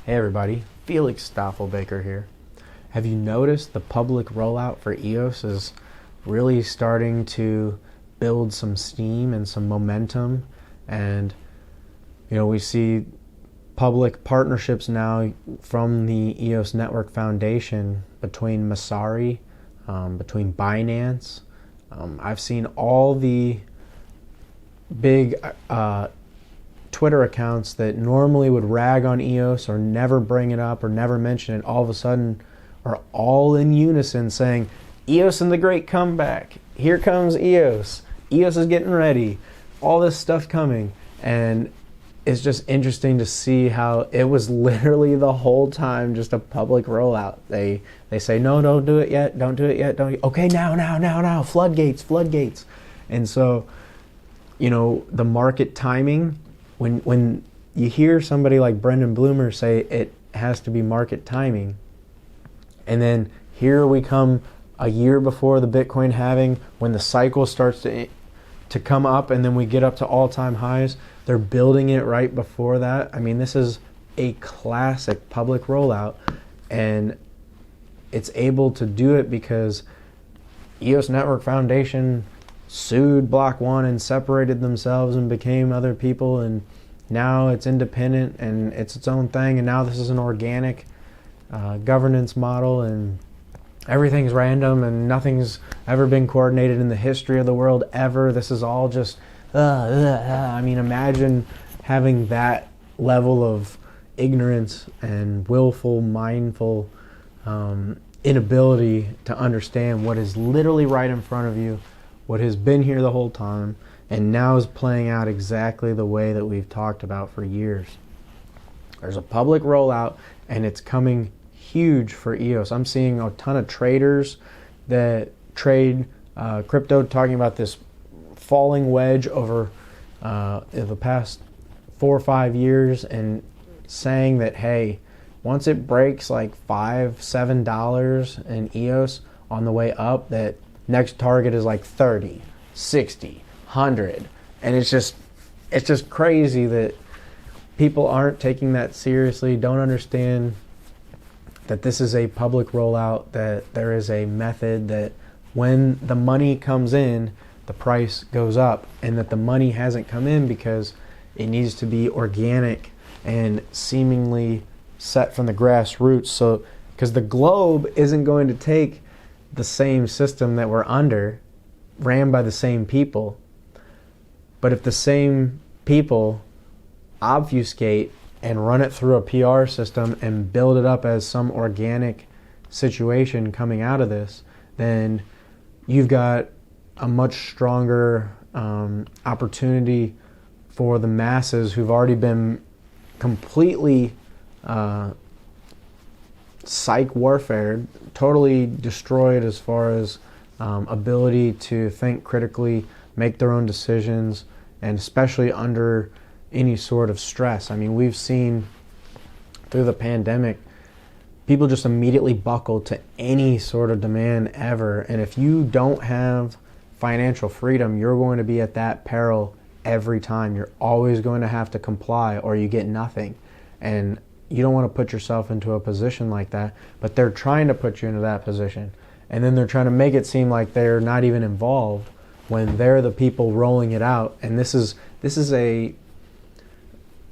Hey everybody, Felix Staffelbaker here. Have you noticed the public rollout for EOS is really starting to build some steam and some momentum? And we see public partnerships now from the EOS Network Foundation between Masari, between Binance. I've seen all the big Twitter accounts that normally would rag on EOS or never bring it up or never mention it, all of a sudden are all in unison saying, EOS and the great comeback. Here comes EOS. EOS is getting ready. All this stuff coming. And it's just interesting to see how it was literally the whole time just a public rollout. They say, no, don't do it yet. Don't do it yet. Okay, now. Floodgates. And so, the market timing, when you hear somebody like Brendan Bloomer say it has to be market timing, and then here we come a year before the Bitcoin halving, when the cycle starts to come up and then we get up to all-time highs, they're building it right before that. I mean, this is a classic public rollout, and it's able to do it because EOS Network Foundation sued Block One and separated themselves and became other people, and now it's independent and it's its own thing, and now this is an organic governance model, and everything's random and nothing's ever been coordinated in the history of the world ever. This is all just I mean, imagine having that level of ignorance and willful, mindful inability to understand what is literally right in front of you, what has been here the whole time, and now is playing out exactly the way that we've talked about for years. There's a public rollout, and it's coming huge for EOS. I'm seeing a ton of traders that trade crypto talking about this falling wedge over the past 4 or 5 years, and saying that, hey, once it breaks like $5-7 in EOS on the way up, that next target is like 30, 60, 100. And it's just crazy that people aren't taking that seriously, don't understand that this is a public rollout, that there is a method that when the money comes in, the price goes up, and that the money hasn't come in because it needs to be organic and seemingly set from the grassroots. So, because the globe isn't going to take the same system that we're under, ran by the same people. But if the same people obfuscate and run it through a PR system and build it up as some organic situation coming out of this, then you've got a much stronger opportunity for the masses who've already been completely psych warfare, totally destroyed as far as ability to think critically, make their own decisions, and especially under any sort of stress. I mean, we've seen through the pandemic, people just immediately buckle to any sort of demand ever. And if you don't have financial freedom, you're going to be at that peril every time. You're always going to have to comply or you get nothing. And you don't want to put yourself into a position like that, but they're trying to put you into that position. And then they're trying to make it seem like they're not even involved when they're the people rolling it out. And this is a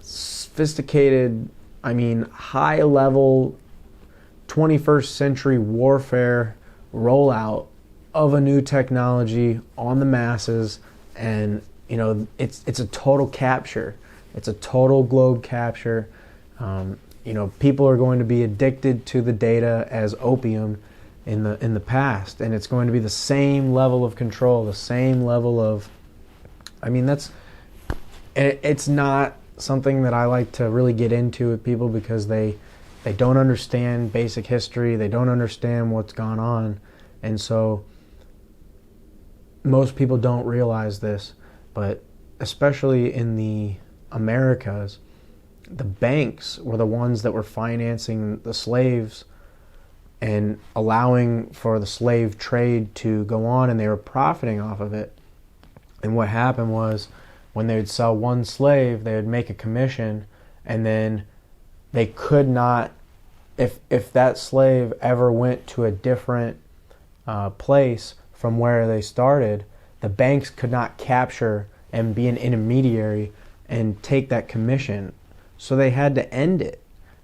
sophisticated, high level 21st century warfare rollout of a new technology on the masses. And it's a total capture. It's a total globe capture. People are going to be addicted to the data as opium in the past, and it's going to be the same level of control, the same level of, it's not something that I like to really get into with people because they don't understand basic history, they don't understand what's gone on, and so most people don't realize this, but especially in the Americas, the banks were the ones that were financing the slaves and allowing for the slave trade to go on, and they were profiting off of it. And what happened was, when they would sell one slave, they would make a commission, and then they could not, if that slave ever went to a different place from where they started, the banks could not capture and be an intermediary and take that commission. So they had to end it.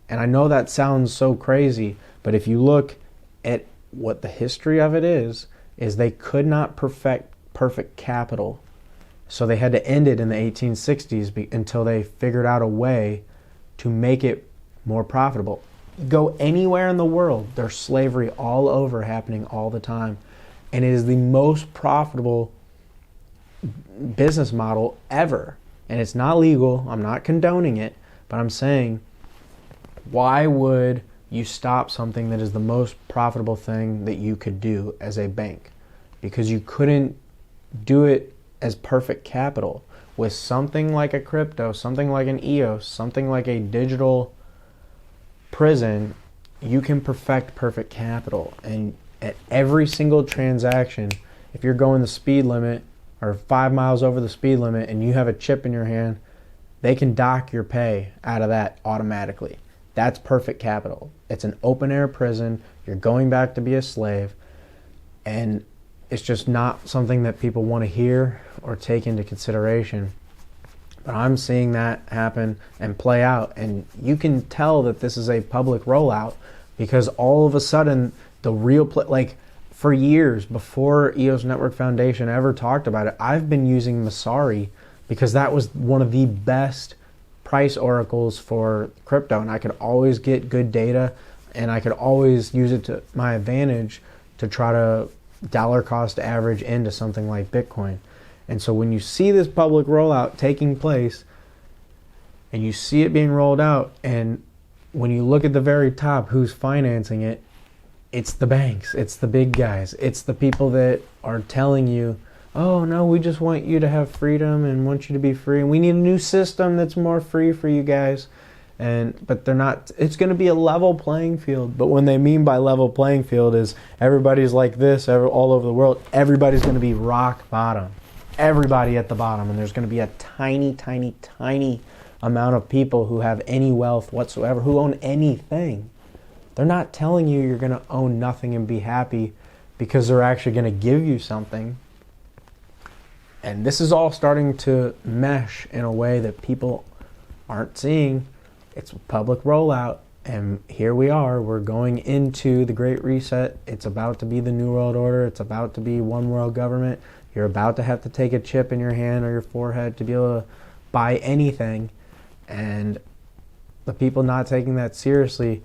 And I know that sounds so crazy, but if you look at what the history of it is they could not perfect perfect capital. So they had to end it in the 1860s until they figured out a way to make it more profitable. Go anywhere in the world, there's slavery all over happening all the time. And it is the most profitable business model ever. And it's not legal. I'm not condoning it. But I'm saying, why would you stop something that is the most profitable thing that you could do as a bank? Because you couldn't do it as perfect capital. With something like a crypto, something like an EOS, something like a digital prison, you can perfect perfect capital. And at every single transaction, if you're going the speed limit or 5 miles over the speed limit and you have a chip in your hand, they can dock your pay out of that automatically. That's perfect capital. It's an open air prison. You're going back to be a slave. And it's just not something that people want to hear or take into consideration. But I'm seeing that happen and play out. And you can tell that this is a public rollout because all of a sudden, the real like for years before EOS Network Foundation ever talked about it, I've been using Masari because that was one of the best price oracles for crypto, and I could always get good data and I could always use it to my advantage to try to dollar cost average into something like Bitcoin. And so when you see this public rollout taking place and you see it being rolled out, and when you look at the very top, who's financing it, it's the banks, it's the big guys, it's the people that are telling you, oh no, we just want you to have freedom and want you to be free, and we need a new system that's more free for you guys. But they're not. It's going to be a level playing field. But what they mean by level playing field is everybody's like this all over the world. Everybody's going to be rock bottom. Everybody at the bottom, and there's going to be a tiny, tiny, tiny amount of people who have any wealth whatsoever, who own anything. They're not telling you you're going to own nothing and be happy because they're actually going to give you something. And this is all starting to mesh in a way that people aren't seeing. It's a public rollout, and here we are. We're going into the Great Reset. It's about to be the New World Order. It's about to be one world government. You're about to have to take a chip in your hand or your forehead to be able to buy anything. And the people not taking that seriously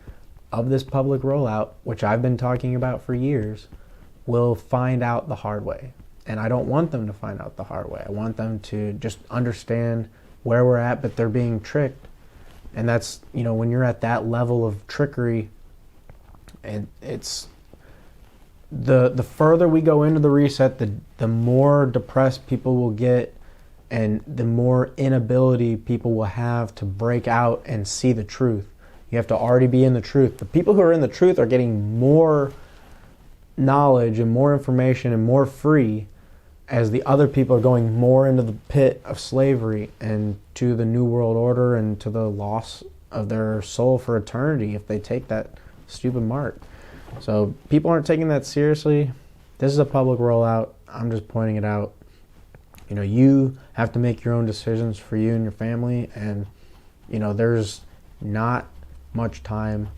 of this public rollout, which I've been talking about for years, will find out the hard way. And I don't want them to find out the hard way. I want them to just understand where we're at, but they're being tricked. And that's, when you're at that level of trickery, and it's the further we go into the reset, the more depressed people will get, and the more inability people will have to break out and see the truth. You have to already be in the truth. The people who are in the truth are getting more knowledge and more information and more free, as the other people are going more into the pit of slavery and to the New World Order and to the loss of their soul for eternity if they take that stupid mark. So people aren't taking that seriously. This is a public rollout. I'm just pointing it out. You have to make your own decisions for you and your family, and there's not much time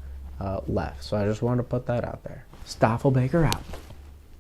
left. So I just wanted to put that out there. Stoffel Baker out.